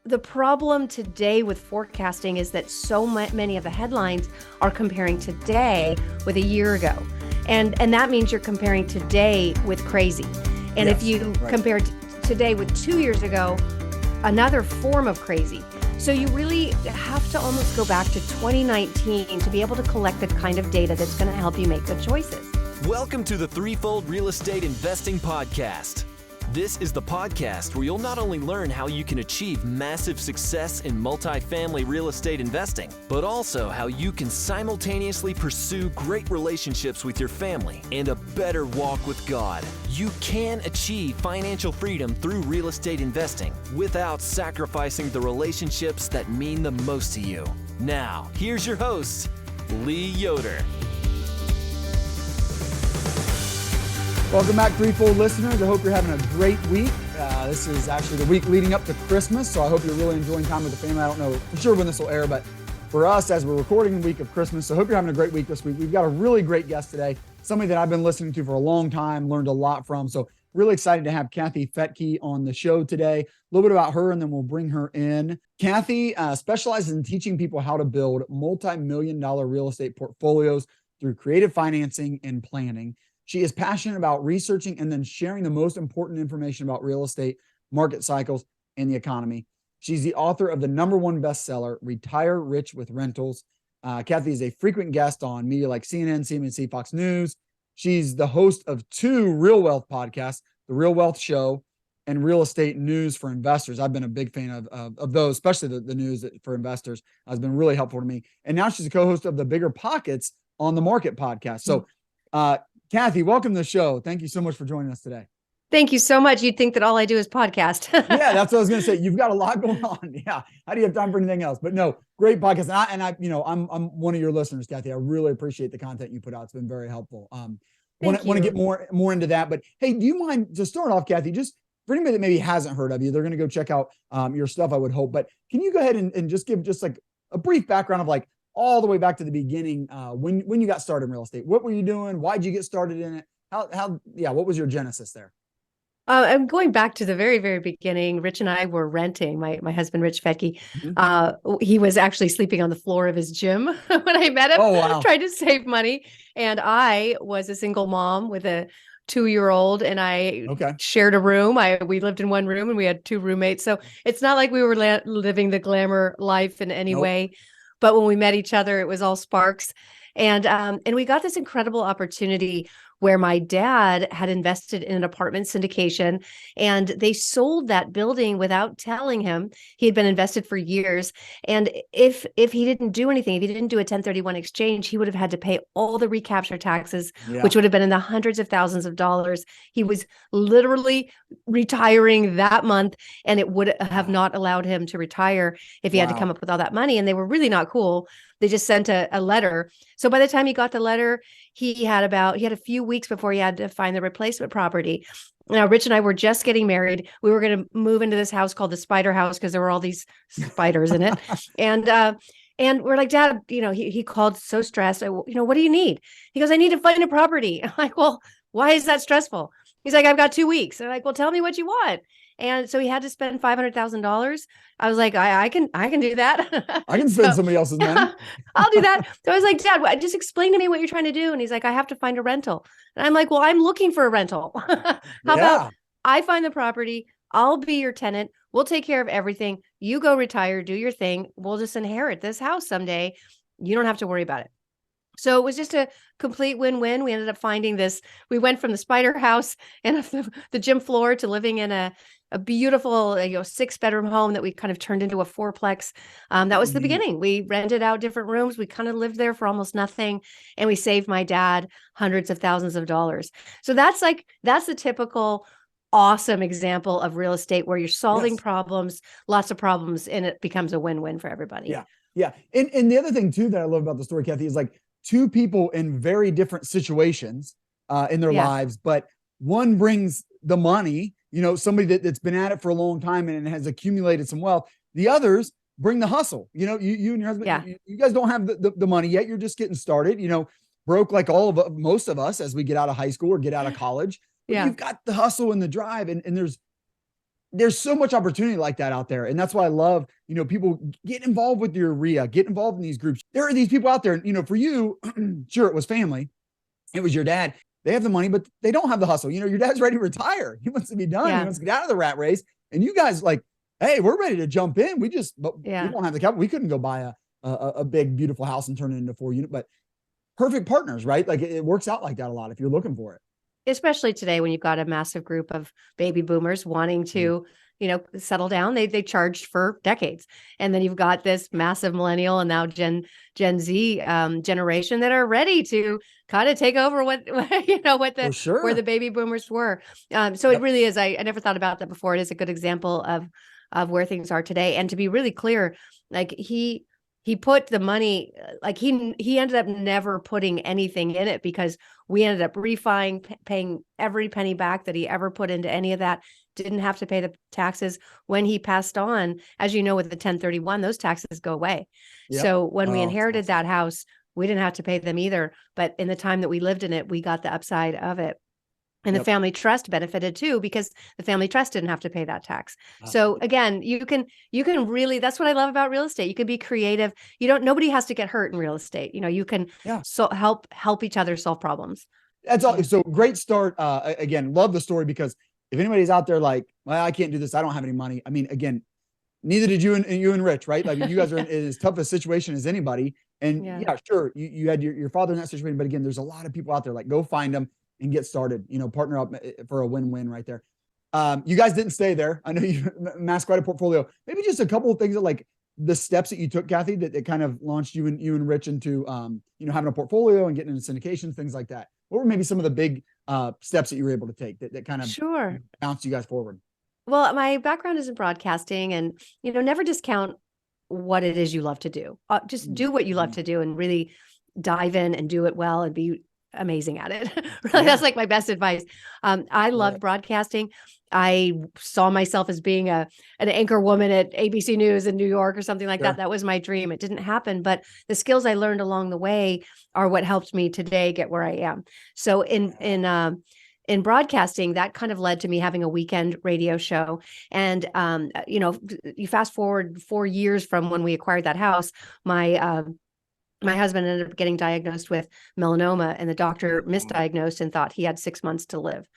the problem today with forecasting is that so many of the headlines are comparing today with a year ago. And that means you're comparing today with crazy. And if you compare today with 2 years ago, another form of crazy. So you really have to almost go back to 2019 to be able to collect the kind of data that's going to help you make good choices. Welcome to the Threefold Real Estate Investing Podcast. This is the podcast where you'll not only learn how you can achieve massive success in multifamily real estate investing, but also how you can simultaneously pursue great relationships with your family and a better walk with God. You can achieve financial freedom through real estate investing without sacrificing the relationships that mean the most to you. Now, here's your host, Lee Yoder. Welcome back, Threefold listeners. I hope you're having a great week. This is actually the week leading up to Christmas, so I hope you're really enjoying time with the family. I don't know for sure when this will air, but for us, as we're recording the week of Christmas, so I hope you're having a great week this week. We've got a really great guest today, somebody that I've been listening to for a long time, learned a lot from. So really excited to have Kathy Fettke on the show today. A little bit about her, and then we'll bring her in. Kathy specializes in teaching people how to build multi-million-dollar real estate portfolios through creative financing and planning. She is passionate about researching and then sharing the most important information about real estate, market cycles, and the economy. She's the author of the #1 bestseller, Retire Rich with Rentals. Kathy is a frequent guest on media like CNN, CNBC, Fox News. She's the host of 2 RealWealth podcasts, The RealWealth Show and Real Estate News for Investors. I've been a big fan of those, especially the news for investors has been really helpful to me. And now she's a co-host of the BiggerPockets on the Market podcast. So, Kathy, welcome to the show. Thank you so much for joining us today. Thank you so much. You'd think that all I do is podcast. Yeah, that's what I was going to say. You've got a lot going on. Yeah. How do you have time for anything else? But no, great podcast. I'm one of your listeners, Kathy. I really appreciate the content you put out. It's been very helpful. Want to get more into that. But hey, do you mind to start off, Kathy, just for anybody that maybe hasn't heard of you, they're going to go check out your stuff, I would hope. But can you go ahead and just give just like a brief background of like all the way back to the beginning, when you got started in real estate? What were you doing? Why'd you get started in it? What was your genesis there? I'm going back to the very, very beginning. Rich and I were renting. My husband, Rich Fettke, he was actually sleeping on the floor of his gym when I met him. Oh, wow. Trying to save money. And I was a single mom with a 2-year-old, and I shared a room. We lived in one room, and we had 2 roommates. So it's not like we were living the glamour life in any way. But when we met each other, it was all sparks. And we got this incredible opportunity where my dad had invested in an apartment syndication, and they sold that building without telling him. He had been invested for years. And if he didn't do anything, if he didn't do a 1031 exchange, he would have had to pay all the recapture taxes, which would have been in the hundreds of thousands of dollars. He was literally retiring that month, and it would have not allowed him to retire if he had to come up with all that money. And they were really not cool. They just sent a letter. So by the time he got the letter, he had a few weeks before he had to find the replacement property. Now, Rich and I were just getting married. We were going to move into this house called the Spider House because there were all these spiders in it. And we're like, Dad, he called so stressed. What do you need? He goes, I need to find a property. I'm like, well, why is that stressful? He's like, I've got 2 weeks. I'm like, well, tell me what you want. And so he had to spend $500,000. I was like, I can do that. I can spend somebody else's money. I'll do that. So I was like, Dad, just explain to me what you're trying to do. And he's like, I have to find a rental. And I'm like, well, I'm looking for a rental. How about I find the property? I'll be your tenant. We'll take care of everything. You go retire, do your thing. We'll just inherit this house someday. You don't have to worry about it. So it was just a complete win-win. We ended up finding this. We went from the Spider House and the gym floor to living in a beautiful 6-bedroom home that we kind of turned into a 4-plex. That was the beginning. We rented out different rooms. We kind of lived there for almost nothing, and we saved my dad hundreds of thousands of dollars. So that's the typical awesome example of real estate where you're solving problems, lots of problems, and it becomes a win-win for everybody. Yeah. And the other thing too that I love about the story, Kathy, is like 2 people in very different situations in their lives, but one brings the money, somebody that's been at it for a long time and has accumulated some wealth. The others bring the hustle. You and your husband, you guys don't have the money yet. You're just getting started, broke like most of us as we get out of high school or get out of college. But you've got the hustle and the drive, and there's there's so much opportunity like that out there. And that's why I love, people get involved with your RIA, get involved in these groups. There are these people out there, for you, sure, it was family. It was your dad. They have the money, but they don't have the hustle. Your dad's ready to retire. He wants to be done. Yeah. He wants to get out of the rat race. And you guys like, hey, we're ready to jump in. We don't have the capital. We couldn't go buy a big, beautiful house and turn it into 4-unit, but perfect partners, right? Like it works out like that a lot if you're looking for it. Especially today when you've got a massive group of baby boomers wanting to, settle down. They charged for decades. And then you've got this massive millennial and now Gen Z generation that are ready to kind of take over where the baby boomers were. So it really is. I never thought about that before. It is a good example of where things are today. And to be really clear, like he put the money, like he ended up never putting anything in it because we ended up refining, paying every penny back that he ever put into any of that. Didn't have to pay the taxes when he passed on. As you know, with the 1031, those taxes go away. Yep. So when we inherited that house, we didn't have to pay them either. But in the time that we lived in it, we got the upside of it. And the family trust benefited too, because the family trust didn't have to pay that tax. So again, you can really, that's what I love about real estate. You can be creative. Nobody has to get hurt in real estate. You can help each other solve problems. That's all. So great start. Again, love the story, because if anybody's out there like, well, I can't do this, I don't have any money. I mean, again, neither did you and Rich, right? Like you guys are in as tough a situation as anybody. And sure, you had your father in that situation. But again, there's a lot of people out there, like go find them and get started, partner up for a win-win right there. You guys didn't stay there. I know you amassed quite a portfolio. Maybe just a couple of things that like the steps that you took, Kathy, that kind of launched you and Rich into, having a portfolio and getting into syndications, things like that. What were maybe some of the big steps that you were able to take that kind of bounced you guys forward? Well, my background is in broadcasting, and, never discount what it is you love to do. Just do what you love to do and really dive in and do it well and be amazing at it. Really, that's like my best advice. I loved broadcasting. I saw myself as being an anchor woman at ABC News in New York or something like that. That was my dream. It didn't happen, but the skills I learned along the way are what helped me today get where I am. So in broadcasting, that kind of led to me having a weekend radio show. And, you fast forward 4 years from when we acquired that house, my husband ended up getting diagnosed with melanoma, and the doctor misdiagnosed and thought he had 6 months to live.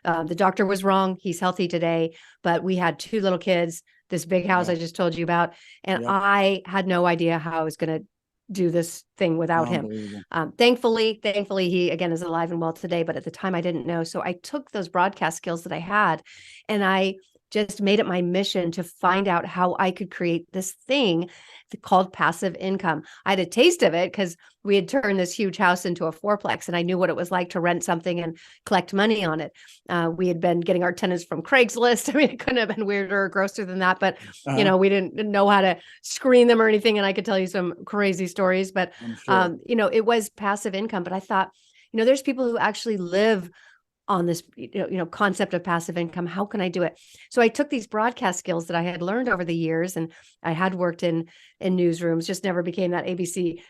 The doctor was wrong. He's healthy today, but we had 2 little kids, this big house I just told you about, and I had no idea how I was going to do this thing without him. Thankfully, he again is alive and well today, but at the time I didn't know. So I took those broadcast skills that I had, and I just made it my mission to find out how I could create this thing called passive income. I had a taste of it because we had turned this huge house into a 4-plex, and I knew what it was like to rent something and collect money on it. We had been getting our tenants from Craigslist. I mean, it couldn't have been weirder or grosser than that, but we didn't know how to screen them or anything. And I could tell you some crazy stories, but it was passive income. But I thought, there's people who actually live on this, concept of passive income. How can I do it? So I took these broadcast skills that I had learned over the years, and I had worked in newsrooms, just never became that ABC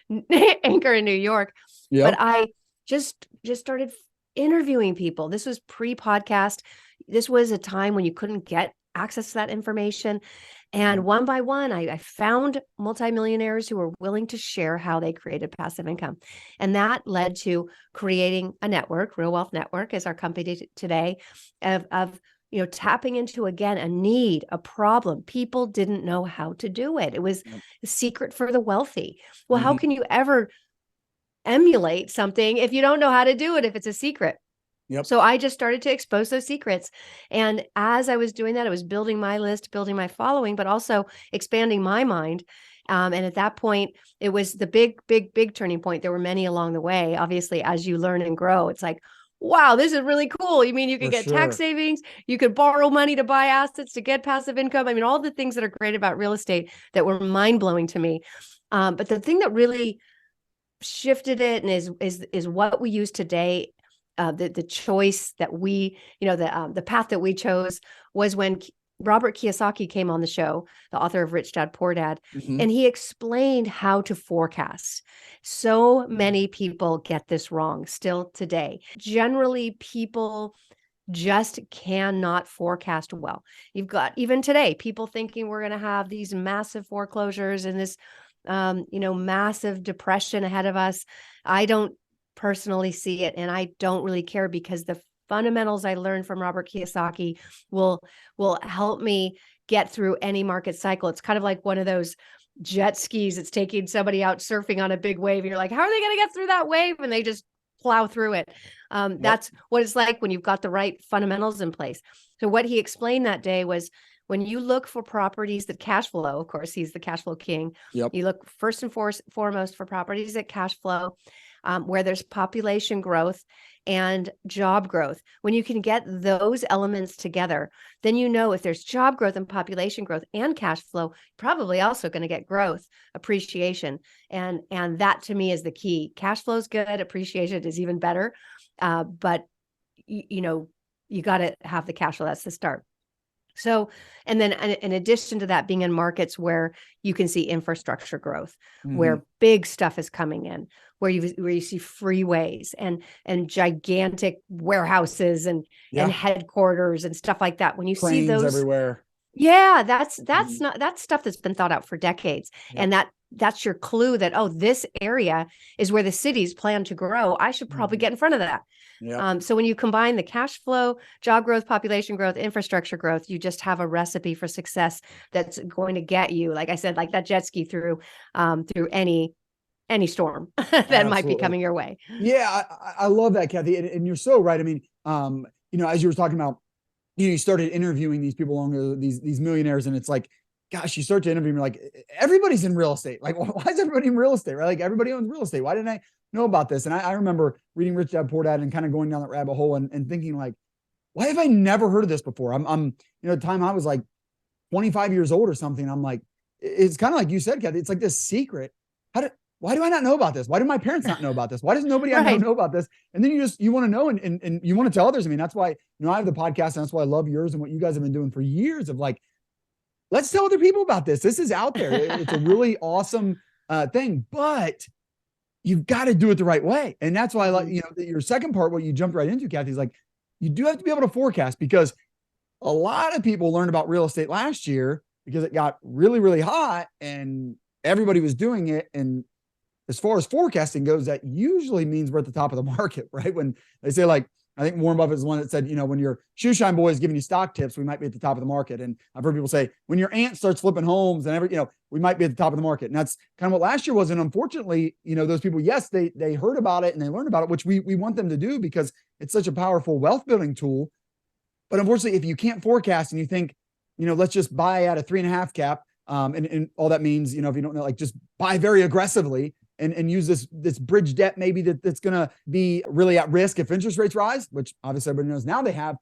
anchor in New York. But I just started interviewing people. This was pre-podcast. This was a time when you couldn't get access to that information. And one by one, I found multimillionaires who were willing to share how they created passive income. And that led to creating a network. RealWealth Network is our company today, of tapping into, again, a need, a problem. People didn't know how to do it. It was a secret for the wealthy. Well, how can you ever emulate something if you don't know how to do it, if it's a secret? So I just started to expose those secrets. And as I was doing that, I was building my list, building my following, but also expanding my mind. And at that point, it was the big turning point. There were many along the way. Obviously, as you learn and grow, it's like, wow, this is really cool. You mean you could get tax savings, you could borrow money to buy assets to get passive income. I mean, all the things that are great about real estate that were mind-blowing to me. But the thing that really shifted it and is what we use today, the choice that we, the path that we chose was when Robert Kiyosaki came on the show, the author of Rich Dad, Poor Dad, and he explained how to forecast. So many people get this wrong still today. Generally, people just cannot forecast well. You've got, even today, people thinking we're going to have these massive foreclosures and this, massive depression ahead of us. I don't personally see it, and I don't really care, because the fundamentals I learned from Robert Kiyosaki will help me get through any market cycle. It's kind of like one of those jet skis. It's taking somebody out surfing on a big wave. You're like, how are they going to get through that wave? And they just plow through it. That's what it's like when you've got the right fundamentals in place. So what he explained that day was, when you look for properties that cash flow, of course, he's the cash flow king. You look first and foremost for properties that cash flow, where there's population growth and job growth. When you can get those elements together, then you know if there's job growth and population growth and cash flow, probably also going to get growth, appreciation. And that to me is the key. Cash flow is good. Appreciation is even better. But you got to have the cash flow. That's the start. So, and then in addition to that, being in markets where you can see infrastructure growth, where big stuff is coming in, where you see freeways and gigantic warehouses and headquarters and stuff like that. When you Cranes see those everywhere. Yeah, that's not, that's stuff that's been thought out for decades. And that's your clue that, oh, this area is where the cities plan to grow. I should probably get in front of that. So when you combine the cash flow, job growth, population growth, infrastructure growth, you just have a recipe for success that's going to get you, like I said, like that jet ski through any storm that might be coming your way. Yeah, I love that, Kathy. And you're so right. I mean, as you were talking about, you started interviewing these people along these millionaires, and it's like, gosh, you start to interview them, you're like, everybody's in real estate. Like, why is everybody in real estate, right? Like, everybody owns real estate. Why didn't I know about this? And I remember reading Rich Dad Poor Dad and kind of going down that rabbit hole and thinking, like, why have I never heard of this before? I'm at the time I was like 25 years old or something. I'm like, it's kind of like you said, Kathy, it's like this secret. Why do I not know about this? Why do my parents not know about this? Why does nobody I know about this? And then you want to know and you want to tell others. I mean, that's why, I have the podcast, and that's why I love yours and what you guys have been doing for years of like, let's tell other people about this. This is out there. It's a really awesome thing, but you've got to do it the right way. And that's why I like, your second part, what you jumped right into, Kathy, is like, you do have to be able to forecast, because a lot of people learned about real estate last year because it got really, really hot and everybody was doing it. And as far as forecasting goes, that usually means we're at the top of the market, right? When they say, like, I think Warren Buffett is the one that said, when your shoe shine boy is giving you stock tips, we might be at the top of the market. And I've heard people say, when your aunt starts flipping homes and we might be at the top of the market. And that's kind of what last year was. And unfortunately, those people, yes, they heard about it and they learned about it, which we want them to do because it's such a powerful wealth building tool. But unfortunately, if you can't forecast and you think, let's just buy at a 3.5 cap, and all that means, if you don't know, like, just buy very aggressively and use this bridge debt maybe that's going to be really at risk if interest rates rise, which obviously everybody knows now they have.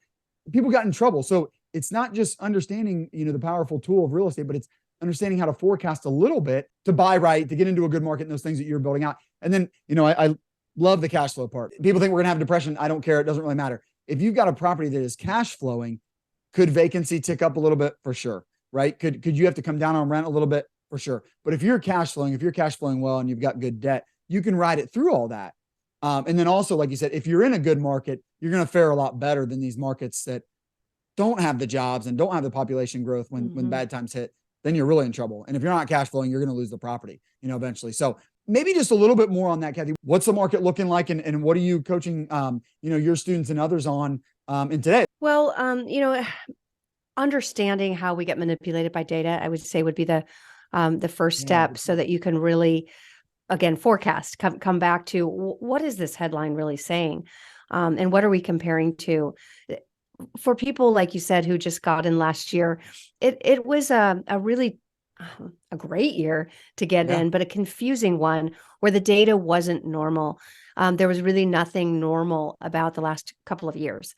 People got in trouble. So it's not just understanding, the powerful tool of real estate, but it's understanding how to forecast a little bit to buy right, to get into a good market and those things that you're building out. And then, I love the cash flow part. People think we're going to have a depression. I don't care. It doesn't really matter. If you've got a property that is cash flowing, could vacancy tick up a little bit? For sure. Right? Could you have to come down on rent a little bit? For sure. But if you're cash flowing well and you've got good debt, you can ride it through all that. And then also, like you said, if you're in a good market, you're going to fare a lot better than these markets that don't have the jobs and don't have the population growth when bad times hit. Then you're really in trouble. And if you're not cash flowing, you're going to lose the property, eventually. So maybe just a little bit more on that, Kathy. What's the market looking like, and what are you coaching, your students and others on in today? Well, understanding how we get manipulated by data, I would say would be the first step, so that you can really, again, forecast, come back to what is this headline really saying? And what are we comparing to? For people, like you said, who just got in last year, it was a really a great year to get in, but a confusing one where the data wasn't normal. There was really nothing normal about the last couple of years.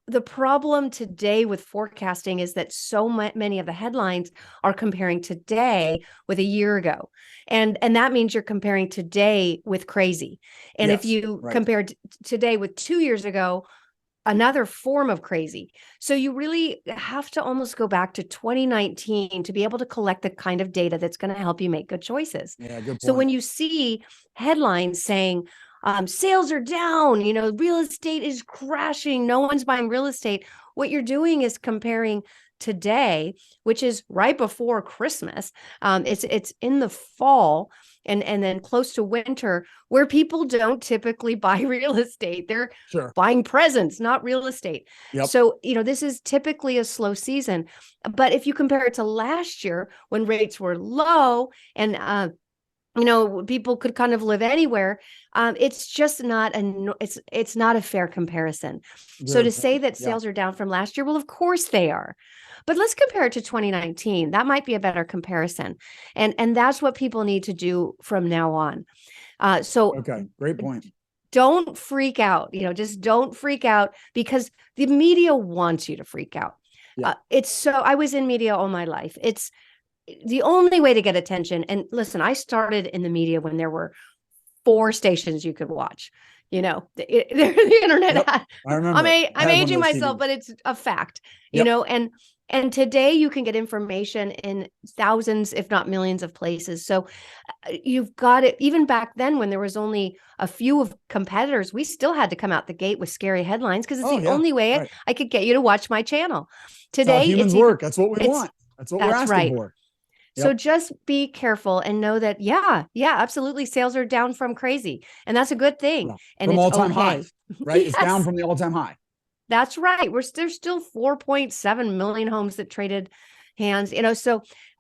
The problem today with forecasting is that so many of the headlines are comparing today with a year ago. And that means you're comparing today with crazy. And if you compare today with 2 years ago, another form of crazy. So you really have to almost go back to 2019 to be able to collect the kind of data that's going to help you make good choices. Yeah, good point. So when you see headlines saying, sales are down, real estate is crashing. No one's buying real estate. What you're doing is comparing today, which is right before Christmas. It's in the fall and then close to winter, where people don't typically buy real estate. They're buying presents, not real estate. Yep. So, this is typically a slow season. But if you compare it to last year when rates were low and people could kind of live anywhere. It's just not it's not a fair comparison. Good. So to say that sales are down from last year, well, of course they are. But let's compare it to 2019. That might be a better comparison. And that's what people need to do from now on. Okay, great point. Don't freak out. Just don't freak out because the media wants you to freak out. Yeah. I was in media all my life. It's the only way to get attention. And listen, I started in the media when there were 4 stations you could watch. The internet. Yep, I remember. I'm aging myself, but it's a fact. Yep. And today you can get information in thousands, if not millions of places. So you've got it. Even back then, when there was only a few of competitors, we still had to come out the gate with scary headlines because it's the only way I could get you to watch my channel. Today, that's how humans work. That's what we want. That's what we're asking for. Yep. So just be careful and know that, absolutely. Sales are down from crazy. And that's a good thing. Yeah. And from it's all-time okay. highs, right? It's down from the all-time high. That's right. There's still 4.7 million homes that traded hands,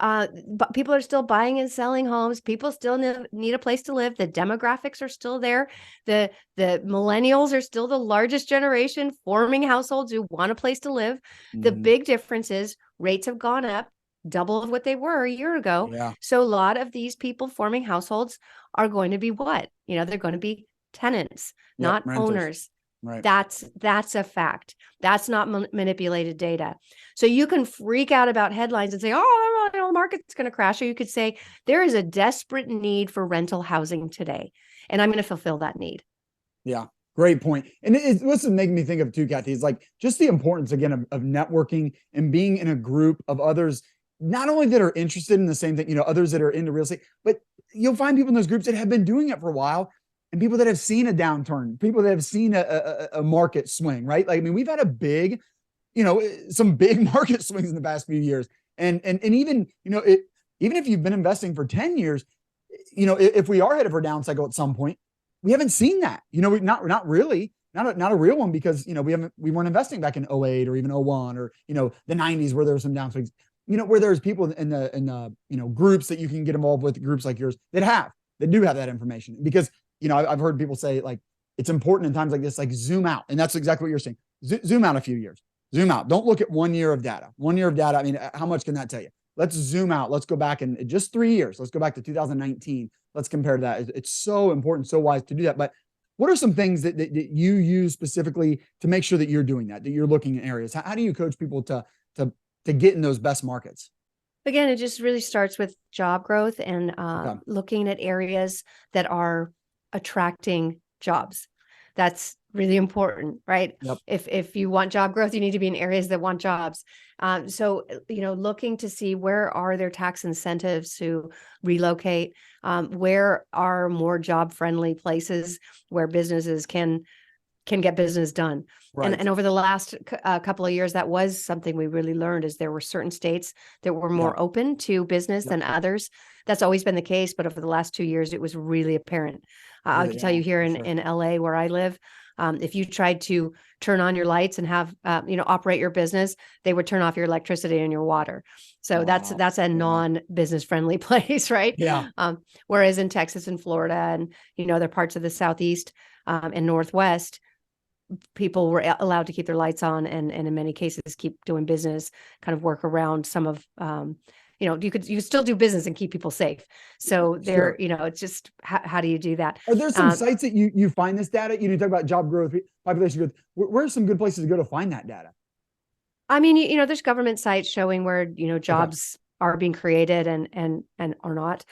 but people are still buying and selling homes. People still need a place to live. The demographics are still there. The millennials are still the largest generation forming households who want a place to live. Mm-hmm. The big difference is rates have gone up, double of what they were a year ago. Yeah. So a lot of these people forming households are going to be what? They're going to be tenants, not renters. Owners. Right. That's a fact. That's not manipulated data. So you can freak out about headlines and say, the market's going to crash. Or you could say there is a desperate need for rental housing today, and I'm going to fulfill that need. Yeah. Great point. And what's making me think of too, Kathy, is like just the importance again of networking and being in a group of others, not only that are interested in the same thing, others that are into real estate, but you'll find people in those groups that have been doing it for a while and people that have seen a downturn, people that have seen a market swing, right? Like, we've had a big, some big market swings in the past few years. And even, even if you've been investing for 10 years, if we are headed for a down cycle at some point, we haven't seen that, not really, not a real one because, we weren't investing back in 08 or even 01 or, the 90s where there were some downswings. Where there's people in the groups that you can get involved with, groups like yours that do have that information. Because, I've heard people say like, it's important in times like this, like zoom out. And that's exactly what you're saying. Zoom out a few years, zoom out. Don't look at 1 year of data. 1 year of data. I mean, how much can that tell you? Let's zoom out. Let's go back and just 3 years. Let's go back to 2019. Let's compare to that. It's so important, so wise to do that. But what are some things that you use specifically to make sure that you're doing that you're looking in areas? How do you coach people to get in those best markets? Again, it just really starts with job growth and looking at areas that are attracting jobs. That's really important, right? Yep. If you want job growth, you need to be in areas that want jobs. So, looking to see where are there tax incentives to relocate, where are more job-friendly places where businesses can get business done. Right. And over the last couple of years, that was something we really learned is there were certain states that were more open to business than others. That's always been the case, but over the last 2 years, it was really apparent. I can tell you here in LA where I live, if you tried to turn on your lights and have, operate your business, they would turn off your electricity and your water. So that's a non-business friendly place, right? Yeah. Whereas in Texas and Florida and, other parts of the Southeast and Northwest, people were allowed to keep their lights on and in many cases keep doing business, kind of work around some of, you could still do business and keep people safe. So there, it's just, how do you do that? Are there some sites that you find this data? You talk about job growth, population growth. Where are some good places to go to find that data? I mean, there's government sites showing where, jobs are being created and are not.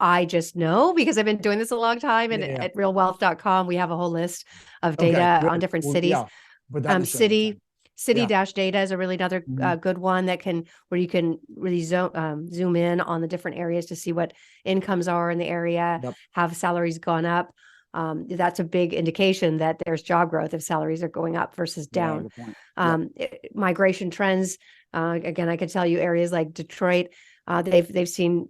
I just know because I've been doing this a long time, and at RealWealth.com, we have a whole list of data on different cities. City-data is a really another good one where you can really zoom in on the different areas to see what incomes are in the area, have salaries gone up. that's a big indication that there's job growth if salaries are going up versus down. Good point. Migration trends. Again, I could tell you areas like Detroit, they've seen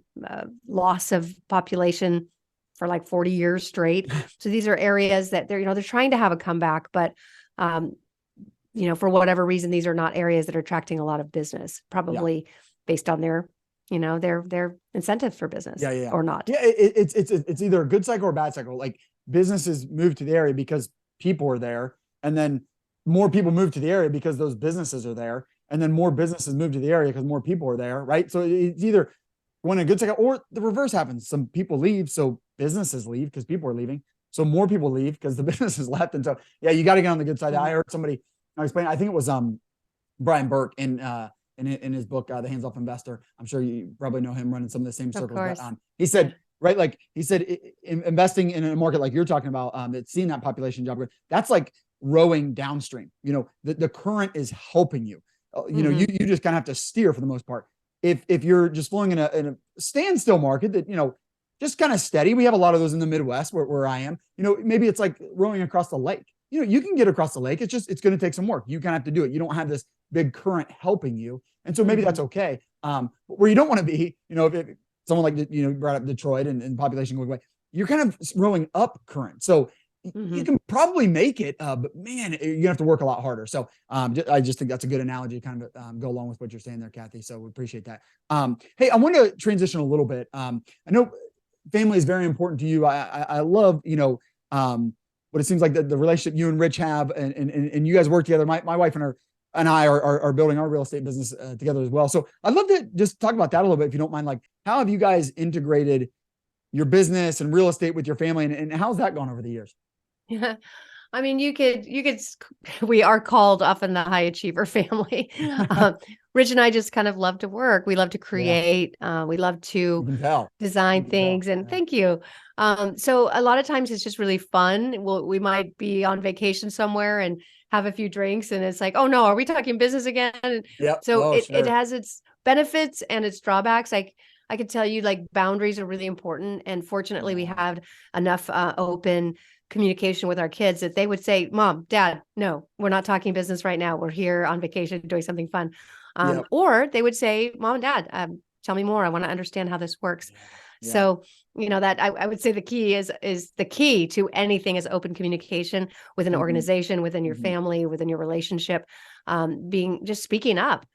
loss of population for like 40 years straight. So these are areas that they're trying to have a comeback, but for whatever reason, these are not areas that are attracting a lot of business, probably based on their incentive for business or not. Yeah, it's either a good cycle or a bad cycle. Like businesses move to the area because people are there, and then more people move to the area because those businesses are there, and then more businesses move to the area because more people are there, right? So it's either when a good cycle or the reverse happens. Some people leave, so businesses leave because people are leaving. So more people leave because the businesses left. And so, you got to get on the good side. I heard somebody explain, I think it was Brian Burke in his book, The Hands-Off Investor. I'm sure you probably know him, running some of the same circles. But, he said, right, like he said, investing in a market like you're talking about, that's seeing that population job growth, that's like rowing downstream. The current is helping you. You just kind of have to steer for the most part. If you're just flowing in a standstill market that, just kind of steady. We have a lot of those in the Midwest where I am. Maybe it's like rowing across the lake. You can get across the lake. It's going to take some work. You kind of have to do it. You don't have this big current helping you. And so maybe that's okay. Where you don't want to be, if someone like, brought up Detroit and population going away, you're kind of rowing up current. So you can probably make it, but man, you have to work a lot harder. So I just think that's a good analogy to kind of go along with what you're saying there, Kathy. So we appreciate that. Hey, I want to transition a little bit. I know family is very important to you. I love, what it seems like the relationship you and Rich have, and you guys work together. My wife and I are building our real estate business together as well. So I'd love to just talk about that a little bit, if you don't mind. Like, how have you guys integrated your business and real estate with your family, and how's that gone over the years? Yeah. I mean, we are called often the high achiever family. Rich and I just kind of love to work. We love to create. We love to design things. And thank you. So a lot of times it's just really fun. We might be on vacation somewhere and have a few drinks, and it's like, oh no, are we talking business again? So it has its benefits and its drawbacks. I could tell you, like, boundaries are really important. And fortunately, we had enough open communication with our kids that they would say, Mom, Dad, no, we're not talking business right now. We're here on vacation doing something fun. Or they would say, Mom and Dad, tell me more. I want to understand how this works. So, that I would say the key is the key to anything is open communication with an organization, within your family, within your relationship, just speaking up.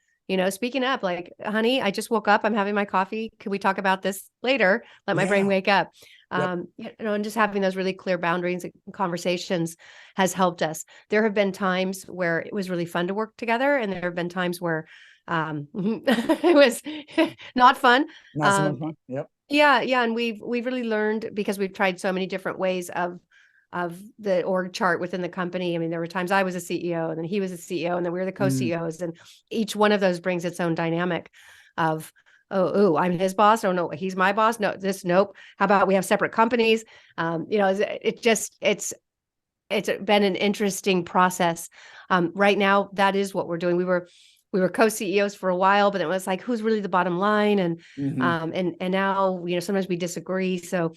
Speaking up, like, honey, I just woke up. I'm having my coffee. Can we talk about this later? Let my brain wake up. And just having those really clear boundaries and conversations has helped us. There have been times where it was really fun to work together, and there have been times where it was not fun. Not so much fun. Yep. Yeah. And we've really learned, because we've tried so many different ways of the org chart within the company. I mean, there were times I was a CEO, and then he was a CEO, and then we were the co-CEOs, and each one of those brings its own dynamic of, oh, I'm his boss. Oh no, he's my boss. No, nope. How about we have separate companies? It's been an interesting process. Right now, that is what we're doing. We were co-CEOs for a while, but it was like, who's really the bottom line? And and now, sometimes we disagree. So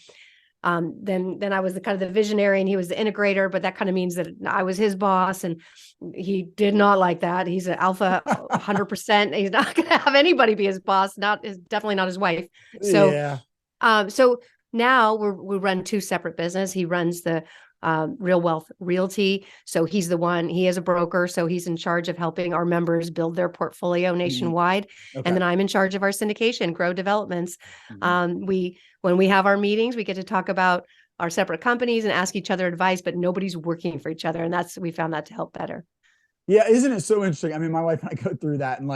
then I was the kind of the visionary, and he was the integrator, but that kind of means that I was his boss, and he did not like that. He's an alpha 100%. He's not going to have anybody be his boss. Definitely not his wife. So, so now we run two separate businesses. He runs the RealWealth Realty. So he is a broker. So he's in charge of helping our members build their portfolio nationwide. And then I'm in charge of our syndication, grow developments. When we have our meetings, we get to talk about our separate companies and ask each other advice, but nobody's working for each other. And we found that to help better. Yeah. Isn't it so interesting? I mean, my wife and I go through that, and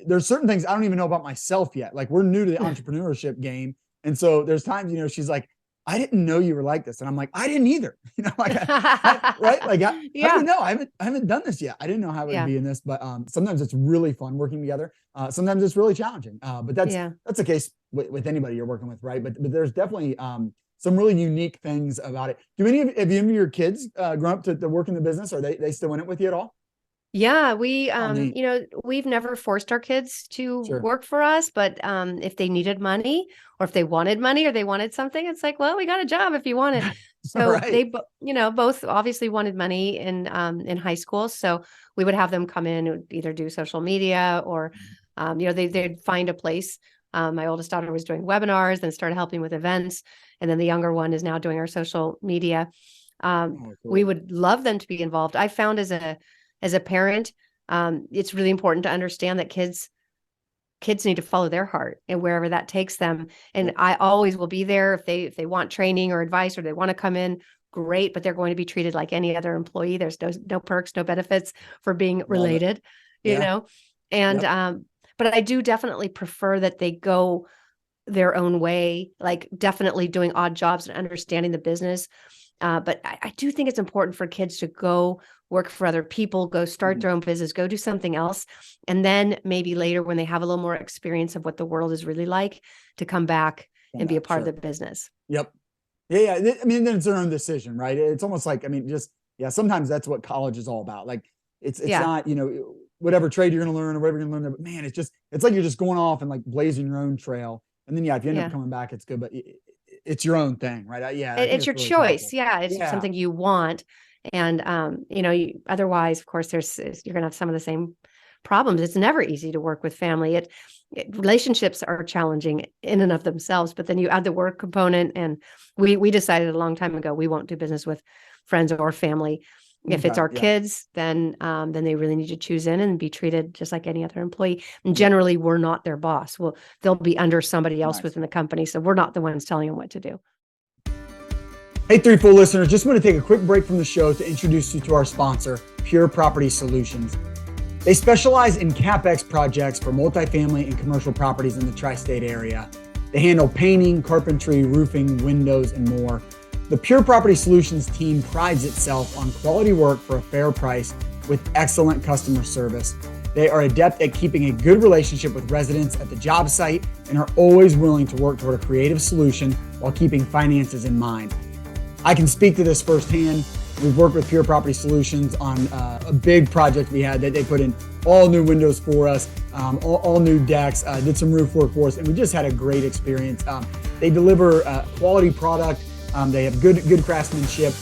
there's certain things I don't even know about myself yet. Like, we're new to the entrepreneurship game. And so there's times, she's like, I didn't know you were like this. And I'm like, I didn't either. Right? Like, how do you know? I haven't done this yet. I didn't know how it would be in this, but sometimes it's really fun working together. Sometimes it's really challenging. But that's the case with anybody you're working with, right? But there's definitely some really unique things about it. Do any of your kids grown up to work in the business? Are they still in it with you at all? Yeah, we've never forced our kids to work for us, but if they needed money, or if they wanted money, or they wanted something, it's like, well, we got a job if you want it. So they, both obviously wanted money in high school. So we would have them come in and either do social media or, they'd find a place. My oldest daughter was doing webinars, then started helping with events. And then the younger one is now doing our social media. Cool. We would love them to be involved. I found as a parent, it's really important to understand that kids need to follow their heart and wherever that takes them. And I always will be there if they want training or advice or they want to come in, great, but they're going to be treated like any other employee. There's no perks, no benefits for being related, you know? And, but I do definitely prefer that they go their own way, like definitely doing odd jobs and understanding the business. But I do think it's important for kids to go work for other people, go start their own business, go do something else. And then maybe later when they have a little more experience of what the world is really like, to come back and be a part of the business. Yep. Yeah. I mean, then it's their own decision, right? It's almost like, I mean, sometimes that's what college is all about. Like it's not, whatever trade you're going to learn or whatever you're going to learn, but man, it's like you're just going off and like blazing your own trail. And then, if you end up coming back, it's good, but it's your own thing, right? It's your really choice. Powerful. It's something you want. And, otherwise, of course, you're going to have some of the same problems. It's never easy to work with family. Relationships are challenging in and of themselves, but then you add the work component. And we decided a long time ago, we won't do business with friends or family. If it's our kids, then they really need to choose in and be treated just like any other employee. And generally, we're not their boss. They'll be under somebody else within the company. So we're not the ones telling them what to do. Hey, Threefold listeners, just want to take a quick break from the show to introduce you to our sponsor, Pure Property Solutions. They specialize in CapEx projects for multifamily and commercial properties in the tri-state area. They handle painting, carpentry, roofing, windows, and more. The Pure Property Solutions team prides itself on quality work for a fair price with excellent customer service. They are adept at keeping a good relationship with residents at the job site and are always willing to work toward a creative solution while keeping finances in mind. I can speak to this firsthand. We've worked with Pure Property Solutions on a big project we had that they put in all new windows for us, all new decks, did some roof work for us, and we just had a great experience. They deliver quality product. They have good craftsmanship,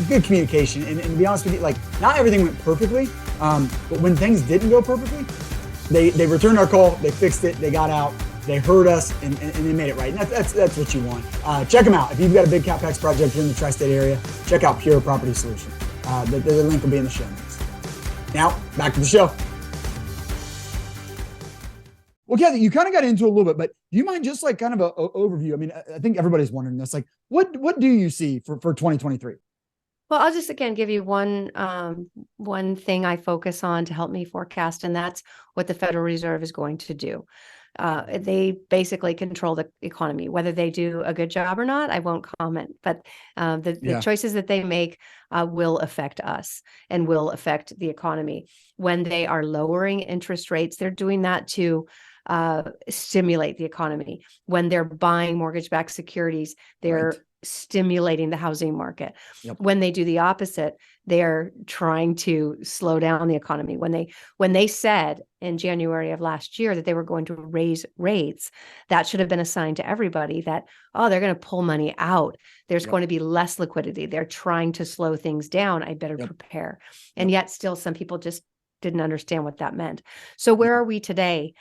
good communication. And to be honest with you, like not everything went perfectly, but when things didn't go perfectly, they returned our call, they fixed it, they got out. They heard us and they made it right. And that's what you want. Check them out. If you've got a big CapEx project here in the tri-state area, check out Pure Property Solutions. The link will be in the show notes. Now, back to the show. Well, Kathy, you kind of got into it a little bit, but do you mind just like kind of an overview? I mean, I think everybody's wondering this. Like, what do you see for 2023? Well, I'll just again give you one thing I focus on to help me forecast, and that's what the Federal Reserve is going to do. They basically control the economy. Whether they do a good job or not, I won't comment. But the choices that they make will affect us and will affect the economy. When they are lowering interest rates, they're doing that to stimulate the economy. When they're buying mortgage-backed securities, they're stimulating the housing market. When they do the opposite, they're trying to slow down the economy. When they said in January of last year that they were going to raise rates, that should have been a sign to everybody that, they're going to pull money out. There's going to be less liquidity. They're trying to slow things down. I better prepare. And yet still some people just didn't understand what that meant. So where are we today?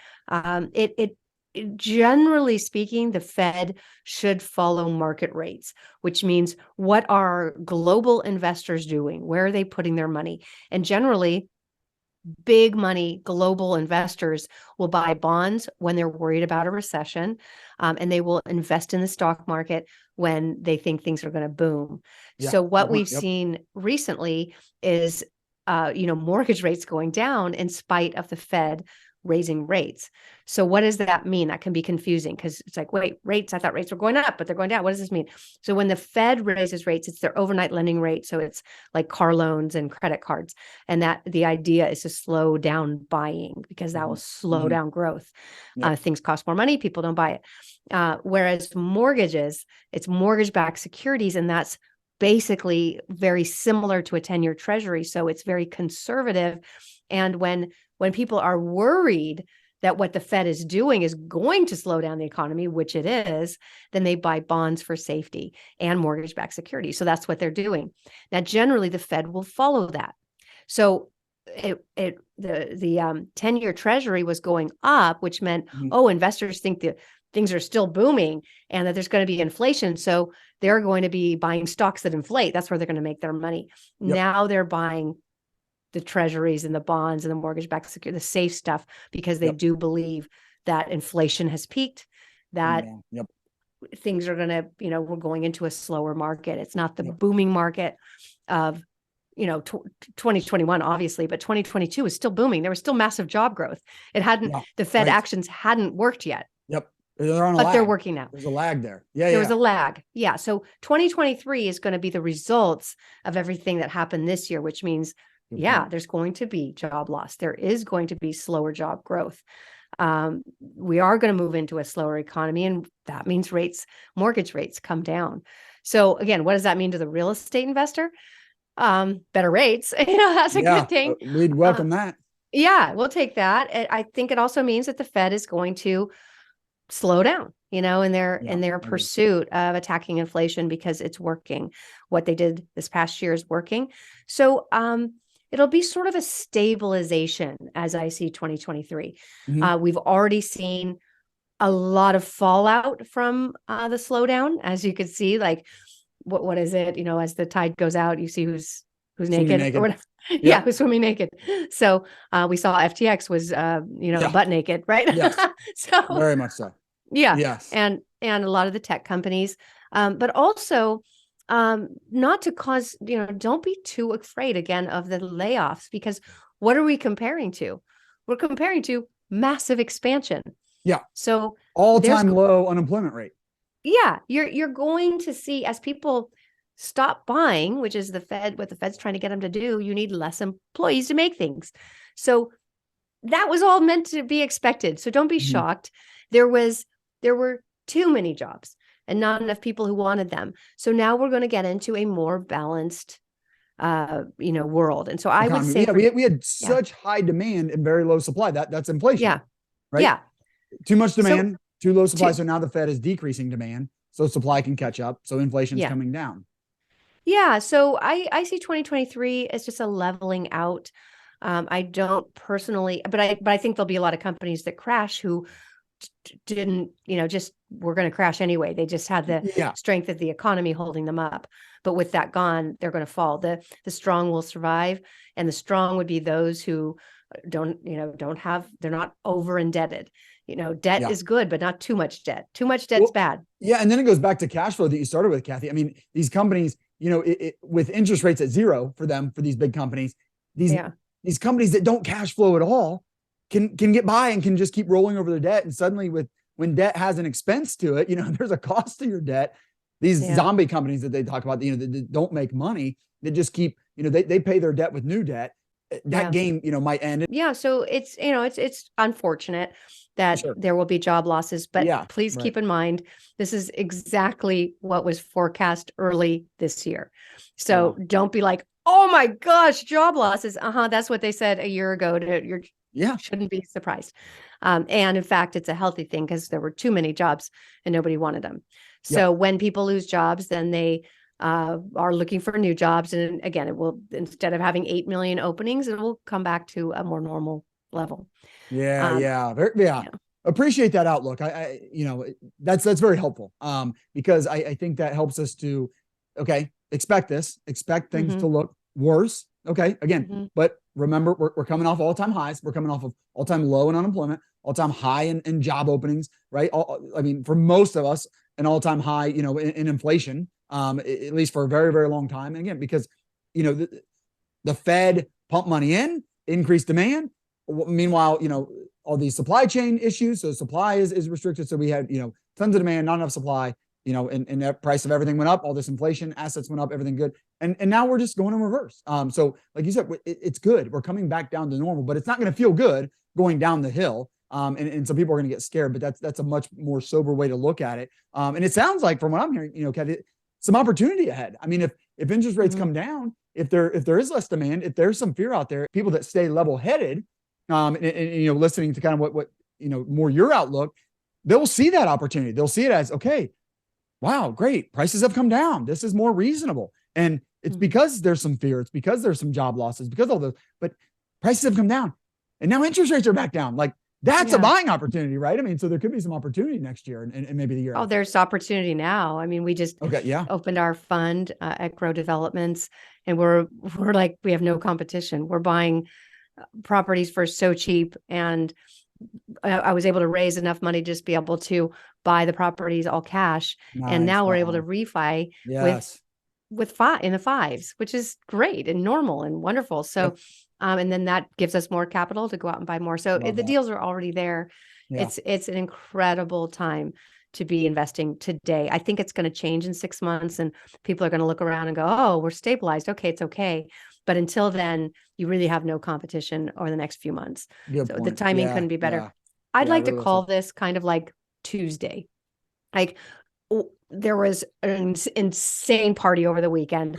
Generally speaking, the Fed should follow market rates, which means what are global investors doing? Where are they putting their money? And generally, big money global investors will buy bonds when they're worried about a recession, and they will invest in the stock market when they think things are going to boom. So what we've seen recently is mortgage rates going down in spite of the Fed raising rates. So what does that mean? That can be confusing because it's like, wait, rates, I thought rates were going up, but they're going down. What does this mean? So when the Fed raises rates, it's their overnight lending rate. So it's like car loans and credit cards. And that the idea is to slow down buying because that will slow down growth. Things cost more money. People don't buy it. Whereas mortgages, it's mortgage-backed securities. And that's basically very similar to a 10-year treasury. So it's very conservative. And when people are worried that what the Fed is doing is going to slow down the economy, which it is, then they buy bonds for safety and mortgage-backed securities. So that's what they're doing. Now, generally, the Fed will follow that. So the 10-year Treasury was going up, which meant, investors think that things are still booming and that there's going to be inflation. So they're going to be buying stocks that inflate. That's where they're going to make their money. Yep. Now they're buying the treasuries and the bonds and the mortgage-backed security, the safe stuff, because they do believe that inflation has peaked, that things are going to, we're going into a slower market. It's not the booming market of, 2021, obviously, but 2022 is still booming. There was still massive job growth. It hadn't, the Fed actions hadn't worked yet. Yep. They're on a but lag. They're working now. There's a lag there. Yeah. There was a lag. Yeah. So 2023 is going to be the results of everything that happened this year, which means, there's going to be job loss. There is going to be slower job growth. We are going to move into a slower economy, and that means mortgage rates come down. So again, what does that mean to the real estate investor? Better rates. That's a good thing. We'd welcome that. Yeah, we'll take that. I think it also means that the Fed is going to slow down, in their pursuit of attacking inflation, because it's working. What they did this past year is working. So it'll be sort of a stabilization as I see 2023. We've already seen a lot of fallout from the slowdown, as you could see. Like, what is it? As the tide goes out, you see who's naked. Or whatever. Yeah, who's swimming naked. So we saw FTX was butt naked, right? Yes. So very much so. Yeah. Yes. And a lot of the tech companies, but also not to cause, don't be too afraid again of the layoffs, because what are we comparing to? We're comparing to massive expansion. Yeah. So all-time low unemployment rate. Yeah. You're going to see, as people stop buying, which is what the Fed's trying to get them to do, you need less employees to make things. So that was all meant to be expected. So don't be shocked. There were too many jobs and not enough people who wanted them. So now we're going to get into a more balanced, world. And so I would say we had such high demand and very low supply. That's inflation. Yeah. Right. Yeah. Too much demand, too low supply. So now the Fed is decreasing demand, so supply can catch up. So inflation is coming down. Yeah. So I see 2023 as just a leveling out. I don't personally, but I think there'll be a lot of companies that crash who didn't, just were going to crash anyway. They just had the strength of the economy holding them up. But with that gone, they're going to fall. The strong will survive, and the strong would be those who they're not over indebted. Debt is good, but not too much debt. Too much debt's bad. Yeah. And then it goes back to cash flow that you started with, Kathy. I mean, these companies, with interest rates at zero for these big companies, these companies that don't cash flow at all can get by and can just keep rolling over their debt. And suddenly when debt has an expense to it, there's a cost to your debt. These zombie companies that they talk about, that don't make money, that just keep, they pay their debt with new debt. That game, might end. Yeah. So it's unfortunate that there will be job losses, but please keep in mind, this is exactly what was forecast early this year. So don't be like, oh my gosh, job losses. That's what they said a year ago. Shouldn't be surprised. And in fact, it's a healthy thing, because there were too many jobs and nobody wanted them. So when people lose jobs, then they are looking for new jobs. And again, it will, instead of having 8 million openings, it will come back to a more normal level. Appreciate that outlook. That's very helpful. Because I think that helps us to, expect things to look worse. Okay. Again, but remember, we're coming off all-time highs. We're coming off of all-time low in unemployment, all-time high in job openings, right? For most of us, an all-time high, in inflation, at least for a very, very long time. And again, because, the Fed pumped money in, increased demand. Meanwhile, all these supply chain issues. So supply is restricted. So we had, tons of demand, not enough supply, and the price of everything went up, all this inflation, assets went up, everything good. And now we're just going in reverse. So like you said, it's good. We're coming back down to normal, but it's not going to feel good going down the hill. And some people are going to get scared, but that's a much more sober way to look at it. And it sounds like, from what I'm hearing, Kathy, some opportunity ahead. I mean, if interest rates come down, if there is less demand, if there's some fear out there, people that stay level-headed, and listening to kind of what more your outlook, they'll see that opportunity. They'll see it as, okay, wow, great. Prices have come down. This is more reasonable. And it's because there's some fear. It's because there's some job losses, because all those, but prices have come down and now interest rates are back down. Like that's a buying opportunity, right? I mean, so there could be some opportunity next year and maybe the year after. There's opportunity now. I mean, we just opened our fund at Grow Developments, and we're like, we have no competition. We're buying properties for so cheap, and I was able to raise enough money to just be able to buy the properties all cash. Nice. And now we're able to refi with in the fives, which is great and normal and wonderful. So, and then that gives us more capital to go out and buy more. So the deals are already there. Yeah. It's an incredible time to be investing today. I think it's going to change in 6 months, and people are going to look around and go, oh, we're stabilized. Okay, it's okay. But until then, you really have no competition over the next few months. Good point. The timing couldn't be better. Yeah. I'd like to call this kind of like Tuesday. Like there was an insane party over the weekend.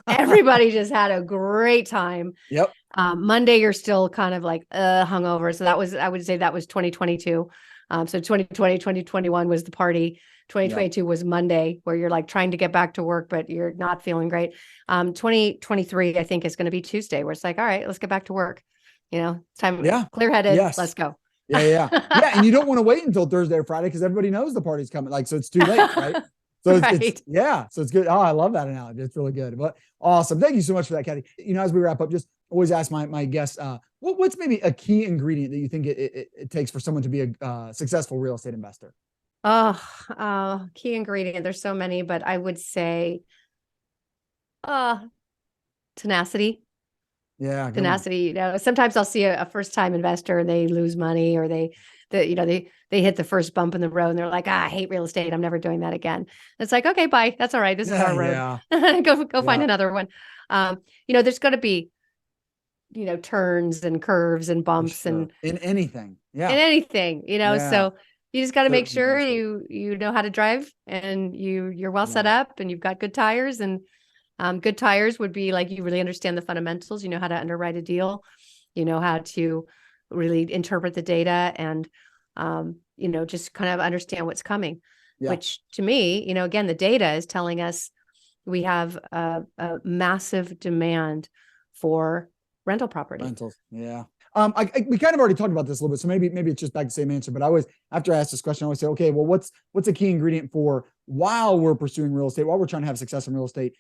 Everybody just had a great time. Yep. Monday, you're still kind of like hungover. So I would say that was 2022. So 2020, 2021 was the party. 2022 was Monday, where you're like trying to get back to work, but you're not feeling great. 2023, I think, is going to be Tuesday, where it's like, all right, let's get back to work. It's time. Yeah. Clear-headed. Yes. Let's go. Yeah. And you don't want to wait until Thursday or Friday because everybody knows the party's coming. Like, so it's too late, right? So it's good. Oh, I love that analogy. It's really good. But awesome. Thank you so much for that, Kathy. As we wrap up, just always ask my guests, what's maybe a key ingredient that you think it takes for someone to be a successful real estate investor? Key ingredient. There's so many, but I would say, tenacity. Yeah. Tenacity. Sometimes I'll see a first time investor and they lose money, or they hit the first bump in the road and they're like, I hate real estate. I'm never doing that again. It's like, okay, bye. That's all right. This is our road. Go find another one. There's going to be, turns and curves and bumps and in anything. Yeah. In anything, so you just got to make sure you know how to drive, and you're well set up, and you've got good tires. And good tires would be like, you really understand the fundamentals. You know how to underwrite a deal. You know how to really interpret the data, and just kind of understand what's coming. Yeah. Which to me, again, the data is telling us we have a massive demand for rental property. Rentals. Yeah. We kind of already talked about this a little bit, so maybe it's just back to the same answer. But after I ask this question, I always say, okay, well, what's a key ingredient for while we're pursuing real estate, while we're trying to have success in real estate?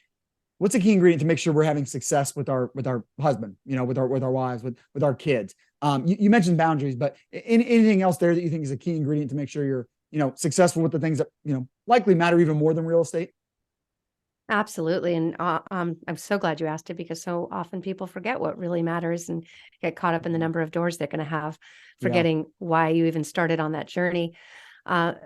What's a key ingredient to make sure we're having success with our husband, with our wives, with our kids? You mentioned boundaries, but anything else there that you think is a key ingredient to make sure you're successful with the things that likely matter even more than real estate? Absolutely. And I'm so glad you asked it, because so often people forget what really matters and get caught up in the number of doors they're going to have, forgetting why you even started on that journey.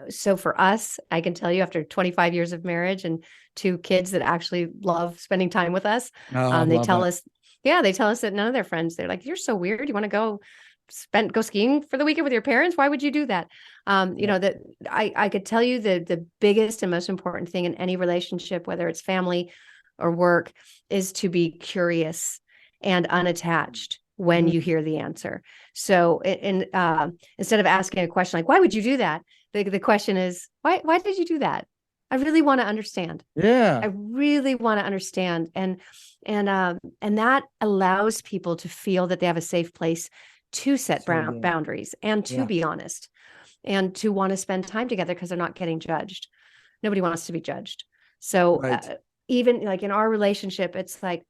So for us, I can tell you, after 25 years of marriage and 2 kids that actually love spending time with us, they tell us that none of their friends, they're like, you're so weird. You want to go skiing for the weekend with your parents? Why would you do that? That I could tell you the biggest and most important thing in any relationship, whether it's family or work, is to be curious and unattached when you hear the answer. So instead of asking a question like, why would you do that? The question is, why did you do that? I really want to understand. Yeah. I really want to understand. And that allows people to feel that they have a safe place to set boundaries and to be honest, and to want to spend time together, because they're not getting judged. Nobody wants to be judged. So even like in our relationship, it's like,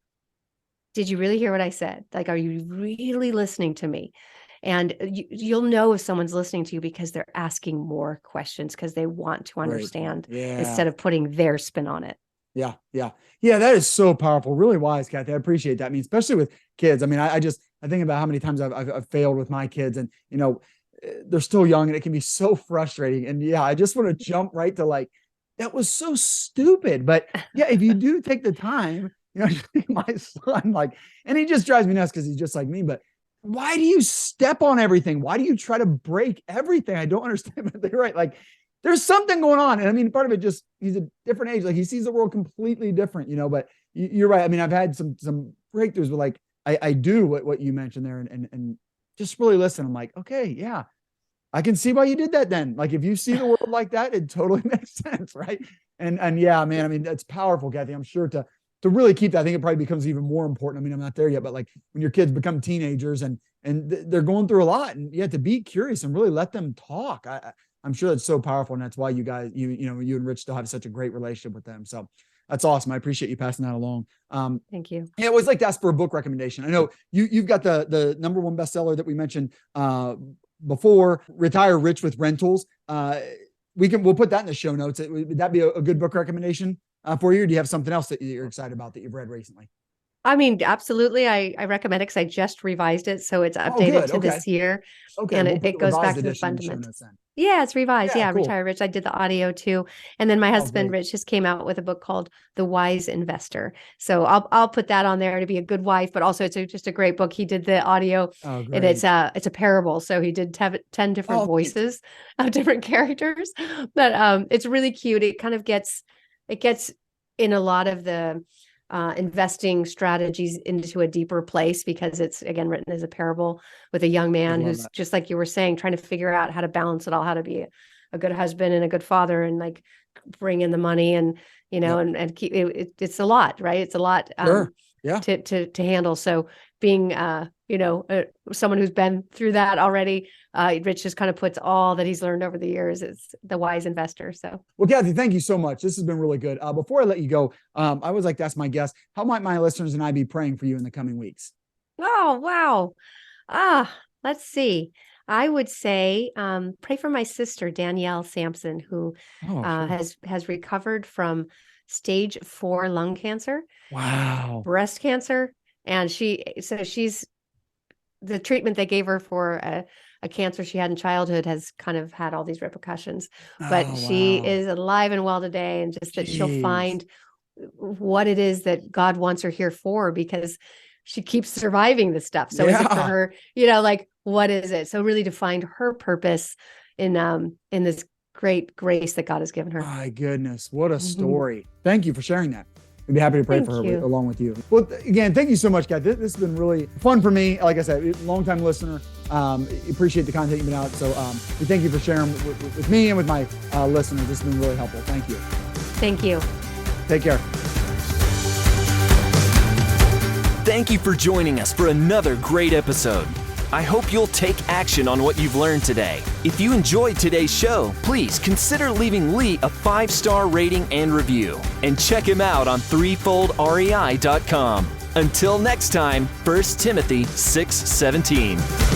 did you really hear what I said? Like, are you really listening to me? And you'll know if someone's listening to you because they're asking more questions, because they want to understand instead of putting their spin on it. Yeah. That is so powerful. Really wise, Kathy. I appreciate that. I mean, especially with kids. I mean, I think about how many times I've failed with my kids, and they're still young, and it can be so frustrating. And I just want to jump right to like, that was so stupid. But if you do take the time, my son, and he just drives me nuts because he's just like me. But why do you step on everything? Why do you try to break everything? I don't understand. But they're right. Like, there's something going on. And I mean, part of it just, he's a different age. Like, he sees the world completely different, but you're right. I mean, I've had some breakthroughs where like, I do what you mentioned there and just really listen. I'm like, okay, I can see why you did that then. Like if you see the world like that, it totally makes sense, right? And yeah, man, I mean, that's powerful, Kathy. I'm sure to really keep that, I think it probably becomes even more important. I mean, I'm not there yet, but like when your kids become teenagers and they're going through a lot, and you have to be curious and really let them talk. I'm sure that's so powerful, and that's why you guys, you and Rich still have such a great relationship with them. So that's awesome. I appreciate you passing that along. Thank you. Yeah, I always like to ask for a book recommendation. I know you've got the number one bestseller that we mentioned before, Retire Rich with Rentals. We'll put that in the show notes. Would that be a good book recommendation for you? Or do you have something else that you're excited about that you've read recently? I mean, absolutely. I recommend it because I just revised it. So it's updated to this year. Okay. And it goes back to the fundamentals. Yeah, it's revised. Yeah, cool. Retire Rich. I did the audio too. And then my husband, Rich, just came out with a book called The Wise Investor. So I'll put that on there to be a good wife, but also it's just a great book. He did the audio and it's a parable. So he did 10 different voices of different characters. But it's really cute. It kind of gets in a lot of the investing strategies into a deeper place because it's, again, written as a parable with a young man who's just like you were saying, trying to figure out how to balance it all, how to be a good husband and a good father and like bring in the money and, and keep it. It's a lot, right? It's a lot to handle. So being, someone who's been through that already, Rich just kind of puts all that he's learned over the years. It's The Wise Investor. So, well, Kathy, thank you so much. This has been really good. Before I let you go, I always like to ask my guests, how might my listeners and I be praying for you in the coming weeks? Oh, wow. Let's see. I would say, pray for my sister, Danielle Sampson, who has recovered from stage 4 lung cancer. Wow. Breast cancer. And she's the treatment they gave her for a cancer she had in childhood has kind of had all these repercussions, but she is alive and well today. And just that she'll find what it is that God wants her here for, because she keeps surviving this stuff. So is it for her, like, what is it? So really to find her purpose in this great grace that God has given her. My goodness. What a story. Thank you for sharing that. We'd be happy to pray for her along with you. Well, again, thank you so much, Kathy. This has been really fun for me. Like I said, longtime listener. Appreciate the content you've been out. So we thank you for sharing with me and with my listeners. This has been really helpful. Thank you. Thank you. Take care. Thank you for joining us for another great episode. I hope you'll take action on what you've learned today. If you enjoyed today's show, please consider leaving Lee a 5-star rating and review. And check him out on threefoldrei.com. Until next time, 1 Timothy 6:17.